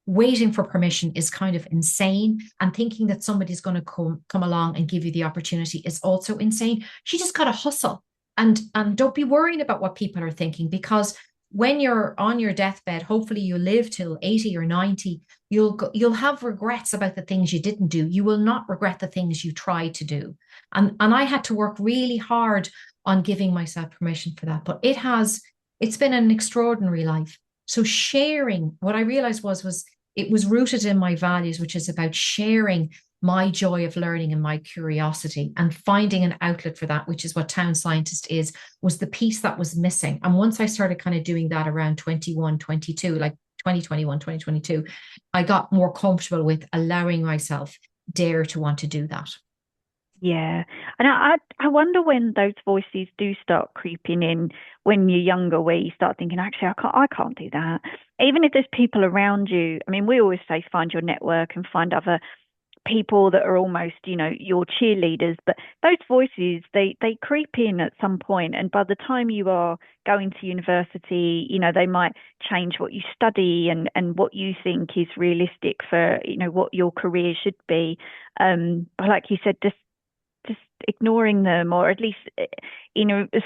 Waiting for permission is kind of insane, and thinking that somebody's going to come along and give you the opportunity is also insane. You just got to hustle, and don't be worrying about what people are thinking, because when you're on your deathbed, hopefully you live till 80 or 90, you'll have regrets about the things you didn't do. You will not regret the things you tried to do. And I had to work really hard on giving myself permission for that. But it's been an extraordinary life. So sharing, what I realized was it was rooted in my values, which is about sharing my joy of learning and my curiosity, and finding an outlet for that, which is what Town Scientist is, was the piece that was missing. And once I started kind of doing that around 21, 22, like 2021, 2022, I got more comfortable with allowing myself dare to want to do that. Yeah. And I wonder when those voices do start creeping in when you're younger, where you start thinking, actually, I can't do that. Even if there's people around you. I mean, we always say find your network and find other people that are almost, your cheerleaders. But those voices, they creep in at some point, and by the time you are going to university, they might change what you study and what you think is realistic for, what your career should be. But like you said, just ignoring them, or at least,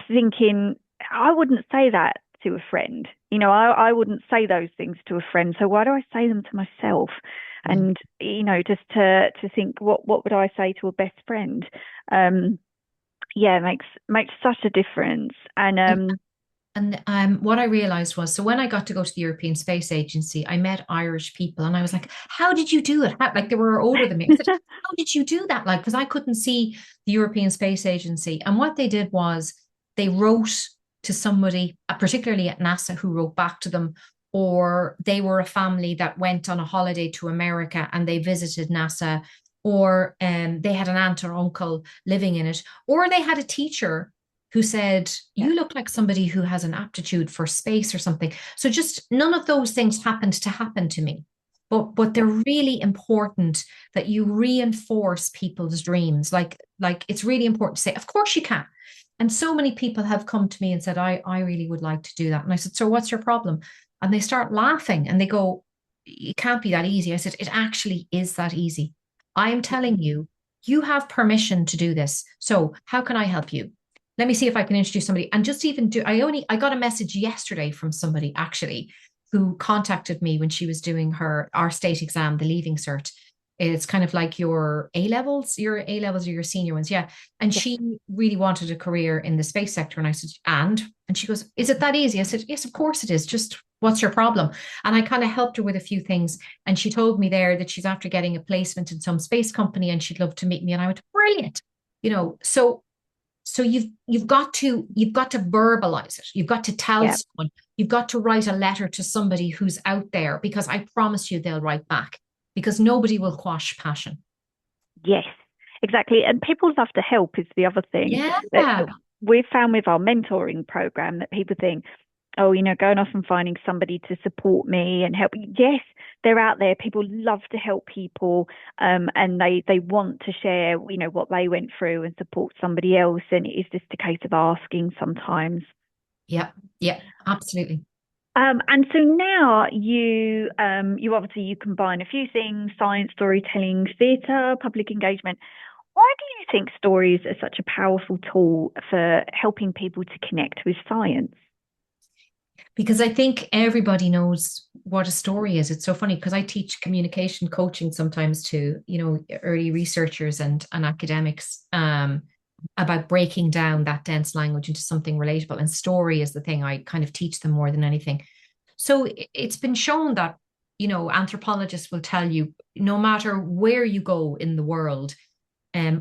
thinking, I wouldn't say that to a friend. I wouldn't say those things to a friend. So why do I say them to myself? And just to think, what would I say to a best friend? Makes such a difference. And what I realized was, so when I got to go to the European Space Agency, I met Irish people, and I was like, how did you do it? Like, they were older than me. I said, how did you do that? Like, because I couldn't see the European Space Agency. And what they did was they wrote to somebody, particularly at NASA, who wrote back to them, or they were a family that went on a holiday to America and they visited NASA, or they had an aunt or uncle living in it, or they had a teacher who said, you look like somebody who has an aptitude for space or something. So just none of those things happened to happen to me. But they're really important that you reinforce people's dreams. Like it's really important to say, of course you can. And so many people have come to me and said, I really would like to do that. And I said, so what's your problem? And they start laughing and they go, it can't be that easy. I said, it actually is that easy. I am telling you, you have permission to do this. So how can I help you? Let me see if I can introduce somebody. And just even I got a message yesterday from somebody actually who contacted me when she was doing our state exam, the Leaving Cert. It's kind of like your A levels or your senior ones. Yeah. And Yes. she really wanted a career in the space sector. And I said, and she goes, is it that easy? I said, yes, of course it is. Just what's your problem? And I kind of helped her with a few things. And she told me there that she's after getting a placement in some space company and she'd love to meet me. And I went, brilliant. So you've got to verbalize it. You've got to tell Yeah. someone. You've got to write a letter to somebody who's out there because I promise you they'll write back because nobody will quash passion. Yes, exactly. And people love to help is the other thing that Yeah. we've found with our mentoring program that people think, oh, going off and finding somebody to support me and help. Yes, they're out there. People love to help people, and they want to share, what they went through and support somebody else. And it is just a case of asking sometimes. Yeah. Yeah. Absolutely. And so now you obviously you combine a few things: science, storytelling, theatre, public engagement. Why do you think stories are such a powerful tool for helping people to connect with science? Because I think everybody knows what a story is. It's so funny because I teach communication coaching sometimes to, early researchers and academics about breaking down that dense language into something relatable. And story is the thing I kind of teach them more than anything. So it's been shown that, anthropologists will tell you no matter where you go in the world,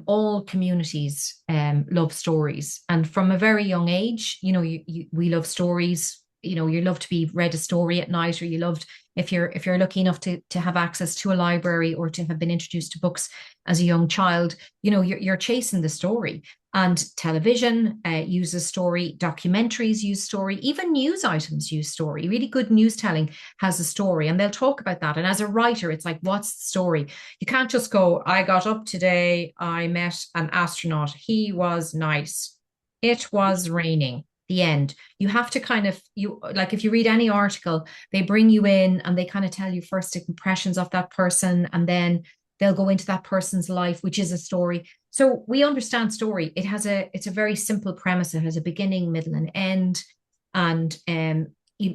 all communities love stories. And from a very young age, we love stories. You love to be read a story at night, or you loved if you're lucky enough to have access to a library or to have been introduced to books as a young child, you're chasing the story. And television uses story, documentaries use story, even news items use story. Really good news telling has a story, and they'll talk about that. And as a writer, it's like, what's the story? You can't just go, I got up today, I met an astronaut, he was nice, it was raining. The end. You have to kind of you like if you read any article, they bring you in and they kind of tell you first impressions of that person, and then they'll go into that person's life, which is a story. So we understand story. It's a very simple premise. It has a beginning, middle, and end, and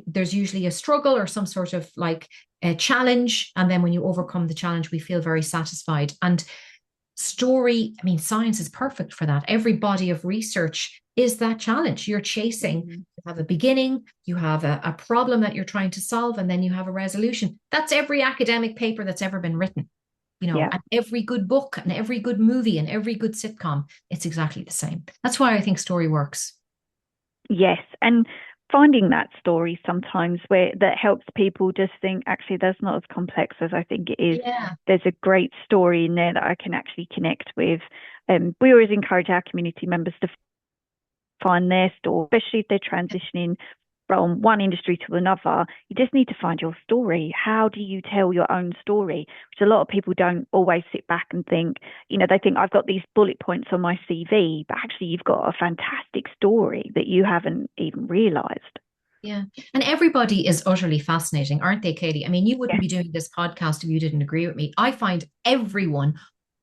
there's usually a struggle or some sort of like a challenge, and then when you overcome the challenge, we feel very satisfied. And story, I mean, science is perfect for that. Every body of research is that challenge. You're chasing, you have a beginning, you have a problem that you're trying to solve, and then you have a resolution. That's every academic paper that's ever been written, Yeah. and every good book and every good movie and every good sitcom. It's exactly the same. That's why I think story works. Yes. And finding that story sometimes where that helps people just think, actually, that's not as complex as I think it is. Yeah. There's a great story in there that I can actually connect with. We always encourage our community members to find their story, especially if they're transitioning from one industry to another. You just need to find your story. How do you tell your own story? Which a lot of people don't always sit back and think, they think I've got these bullet points on my CV, but actually you've got a fantastic story that you haven't even realized. Yeah. And everybody is utterly fascinating, aren't they, Katie? I mean, you wouldn't Yes. be doing this podcast if you didn't agree with me. I find everyone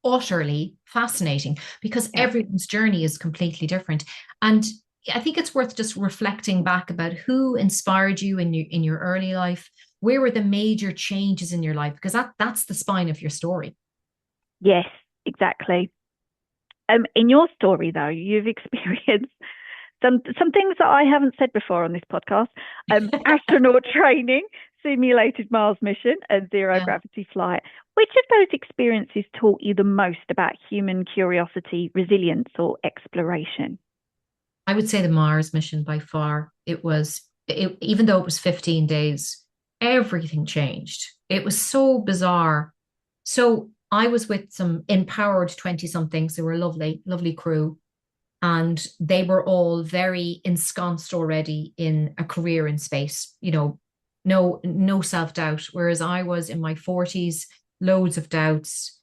utterly fascinating because Yeah. everyone's journey is completely different. And I think it's worth just reflecting back about who inspired you in your early life. Where were the major changes in your life? Because that's the spine of your story. Yes, exactly. In your story, though, you've experienced some things that I haven't said before on this podcast. Astronaut training, simulated Mars mission, and zero Yeah. gravity flight. Which of those experiences taught you the most about human curiosity, resilience, or exploration? I would say the Mars mission by far. Even though it was 15 days, everything changed. It was so bizarre. So I was with some empowered 20 somethings. They were a lovely, lovely crew. And they were all very ensconced already in a career in space, no self-doubt. Whereas I was in my 40s, loads of doubts.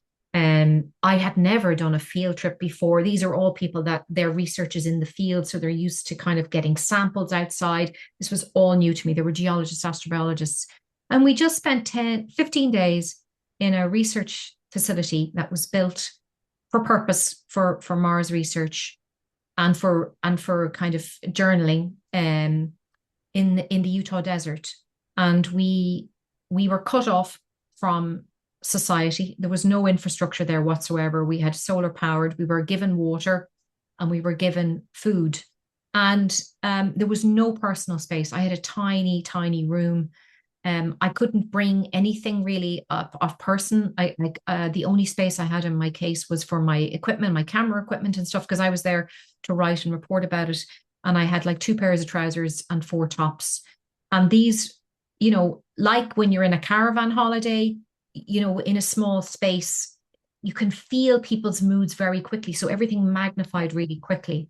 I had never done a field trip before. These are all people that their research is in the field, so they're used to kind of getting samples outside. This was all new to me. There were geologists, astrobiologists, and we just spent 15 days in a research facility that was built for purpose for Mars research and for kind of journaling in the Utah desert. And we were cut off from society. There was no infrastructure there whatsoever. We had solar powered, we were given water, and we were given food. And there was no personal space. I had a tiny, tiny room. I couldn't bring anything really of person. The only space I had in my case was for my equipment, my camera equipment and stuff, because I was there to write and report about it. And I had like two pairs of trousers and four tops. And these, like when you're in a caravan holiday, in a small space, you can feel people's moods very quickly. So everything magnified really quickly.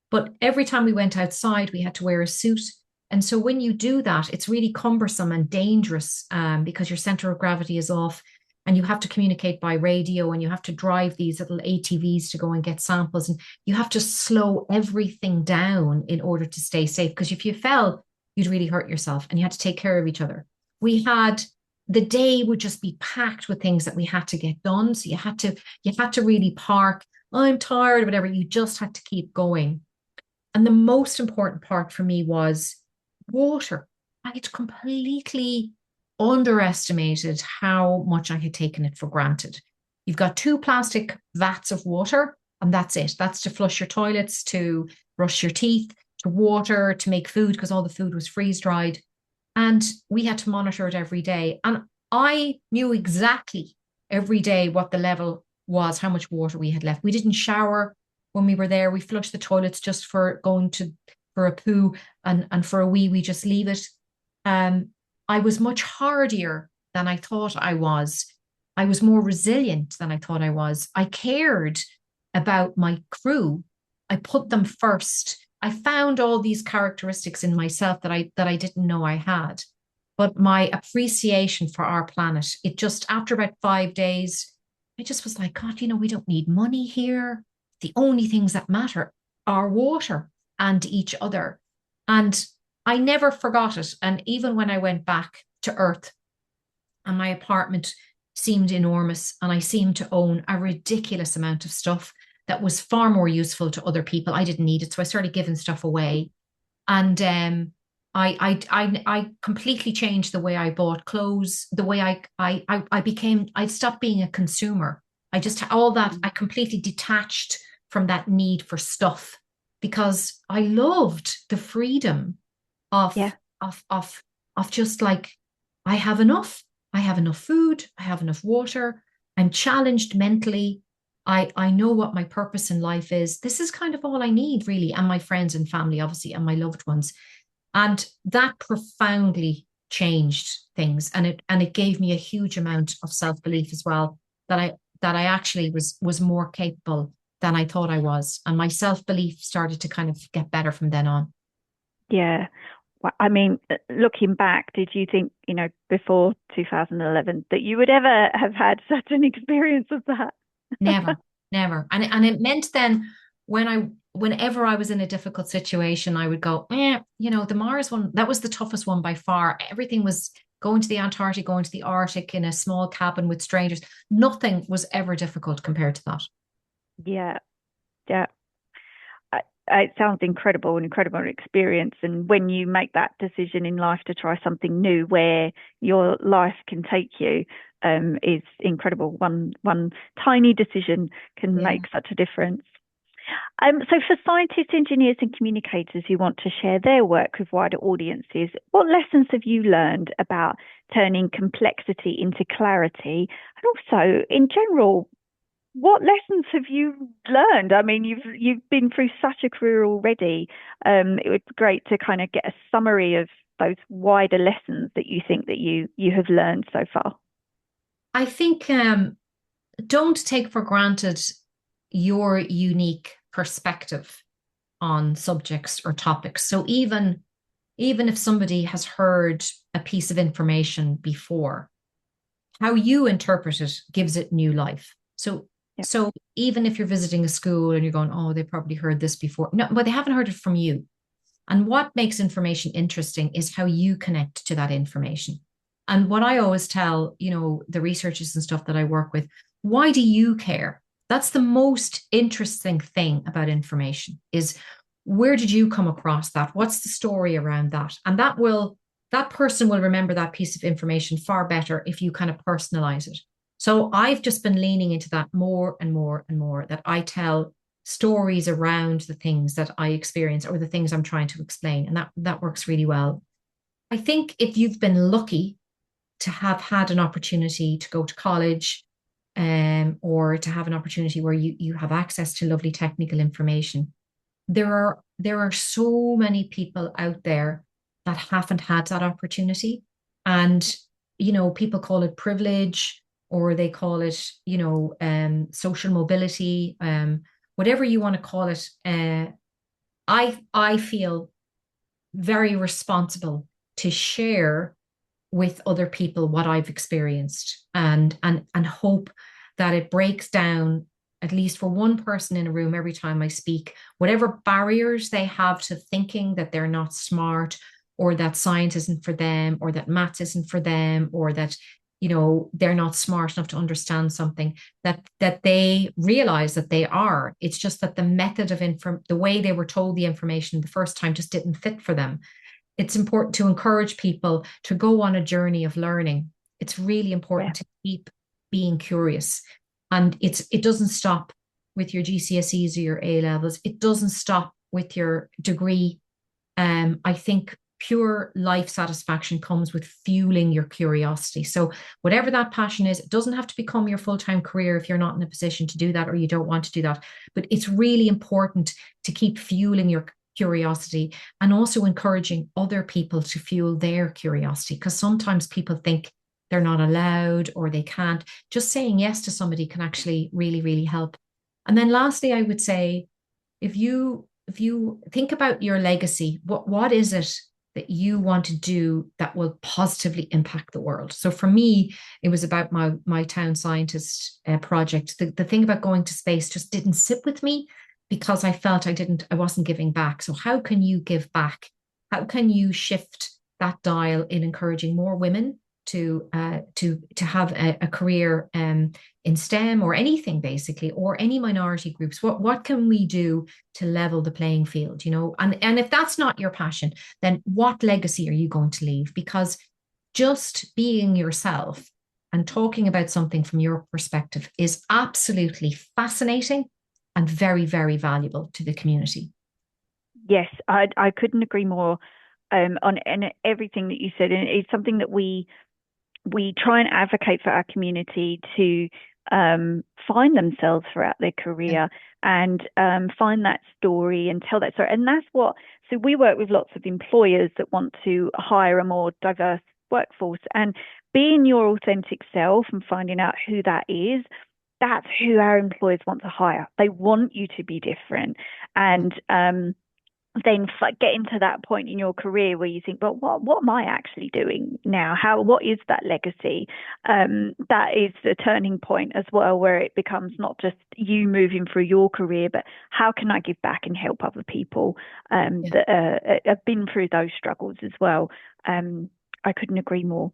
But every time we went outside, we had to wear a suit. And so when you do that, it's really cumbersome and dangerous because your center of gravity is off and you have to communicate by radio and you have to drive these little ATVs to go and get samples. And you have to slow everything down in order to stay safe. Because if you fell, you'd really hurt yourself and you had to take care of each other. The day would just be packed with things that we had to get done. So you had to really park. I'm tired, whatever. You just had to keep going. And the most important part for me was water. I had completely underestimated how much I had taken it for granted. You've got two plastic vats of water, and that's it. That's to flush your toilets, to brush your teeth, to water, to make food, because all the food was freeze dried. And we had to monitor it every day. And I knew exactly every day what the level was, how much water we had left. We didn't shower when we were there. We flushed the toilets just for going for a poo, and for a wee, we just leave it. I was much hardier than I thought I was. I was more resilient than I thought I was. I cared about my crew. I put them first. I found all these characteristics in myself that I didn't know I had. But my appreciation for our planet, it just, after about 5 days, I just was like, God, we don't need money here. The only things that matter are water and each other. And I never forgot it. And even when I went back to Earth and my apartment seemed enormous and I seemed to own a ridiculous amount of stuff that was far more useful to other people, I didn't need it. So I started giving stuff away. And I completely changed the way I bought clothes, the way I stopped being a consumer. I completely detached from that need for stuff because I loved the freedom of Yeah. of just like, I have enough. I have enough food. I have enough water. I'm challenged mentally. I know what my purpose in life is. This is kind of all I need, really, and my friends and family, obviously, and my loved ones. And that profoundly changed things, and it gave me a huge amount of self-belief as well, that I actually was more capable than I thought I was, and my self-belief started to kind of get better from then on. Yeah. Well, I mean, looking back, did you think, before 2011 that you would ever have had such an experience of that? Never, never. And it meant then whenever I was in a difficult situation, I would go, the Mars one, that was the toughest one by far. Everything was going to the Antarctic, going to the Arctic in a small cabin with strangers. Nothing was ever difficult compared to that. Yeah. Yeah. It sounds incredible, an incredible experience. And when you make that decision in life to try something new where your life can take you, is incredible. One tiny decision can Yeah. make such a difference. So for scientists, engineers and communicators who want to share their work with wider audiences, what lessons have you learned about turning complexity into clarity? And also, in general, what lessons have you learned? I mean, you've been through such a career already. It would be great to kind of get a summary of those wider lessons that you think that you have learned so far. I think don't take for granted your unique perspective on subjects or topics. So even if somebody has heard a piece of information before, how you interpret it gives it new life. So Yeah. so even if you're visiting a school and you're going, oh, they probably heard this before. No, but they haven't heard it from you. And what makes information interesting is how you connect to that information. And what I always tell, the researchers and stuff that I work with, why do you care? That's the most interesting thing about information is, where did you come across that? What's the story around that? And that person will remember that piece of information far better if you kind of personalize it. So I've just been leaning into that more and more and more, that I tell stories around the things that I experience or the things I'm trying to explain. And that works really well. I think if you've been lucky to have had an opportunity to go to college, or to have an opportunity where you have access to lovely technical information, there are so many people out there that haven't had that opportunity. And, people call it privilege, or they call it, social mobility, whatever you want to call it. I feel very responsible to share with other people what I've experienced, and hope that it breaks down, at least for one person in a room every time I speak, whatever barriers they have to thinking that they're not smart, or that science isn't for them, or that maths isn't for them, or that they're not smart enough to understand something, that they realize that they are. It's just that the method of the way they were told the information the first time just didn't fit for them. It's important to encourage people to go on a journey of learning. It's really Yeah. important to keep being curious. And it doesn't stop with your GCSEs or your A levels. It doesn't stop with your degree. I think pure life satisfaction comes with fueling your curiosity. So whatever that passion is, it doesn't have to become your full-time career if you're not in a position to do that, or you don't want to do that. But it's really important to keep fueling your curiosity, and also encouraging other people to fuel their curiosity, because sometimes people think they're not allowed or they can't. Just saying yes to somebody can actually really, really help. And then lastly, I would say, if you think about your legacy, what is it that you want to do that will positively impact the world? So for me, it was about my town scientist project. The thing about going to space just didn't sit with me, because I felt I wasn't giving back. So how can you give back? How can you shift that dial in encouraging more women to have a career in STEM, or anything basically, or any minority groups? What can we do to level the playing field? And if that's not your passion, then what legacy are you going to leave? Because just being yourself and talking about something from your perspective is absolutely fascinating and very, very valuable to the community. Yes, I couldn't agree more on and everything that you said, and it's something that we try and advocate for our community to find themselves throughout their Yeah. career, and find that story and tell that story. And that's what, so we work with lots of employers that want to hire a more diverse workforce, and being your authentic self and finding out who that is, that's who our employers want to hire. They want you to be different. And then getting to that point in your career where you think, well, what am I actually doing now? What is that legacy? That is the turning point as well, where it becomes not just you moving through your career, but how can I give back and help other people Yeah. that have been through those struggles as well. I couldn't agree more.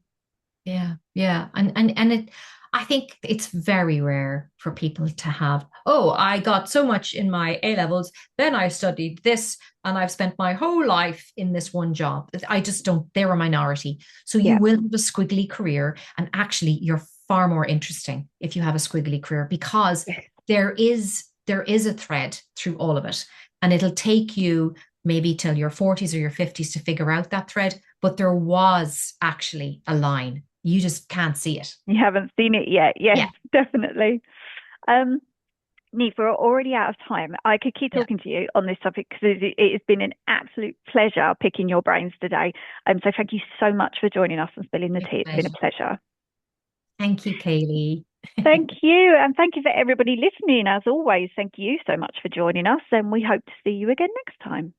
Yeah, yeah. And I think it's very rare for people to have, oh, I got so much in my A levels, then I studied this, and I've spent my whole life in this one job. I just don't, they're a minority. So you Yeah. will have a squiggly career, and actually you're far more interesting if you have a squiggly career, because there is a thread through all of it. And it'll take you maybe till your 40s or your 50s to figure out that thread, but there was actually a line. You just can't see it. You haven't seen it yet. Yes, Yeah. definitely. Um, Niamh, we're already out of time. I could keep Yeah. talking to you on this topic because it has been an absolute pleasure picking your brains today. So thank you so much for joining us and spilling the My tea. It's been a pleasure. pleasure. Thank you, Kaylee. Thank you. And thank you for everybody listening. As always, thank you so much for joining us. And we hope to see you again next time.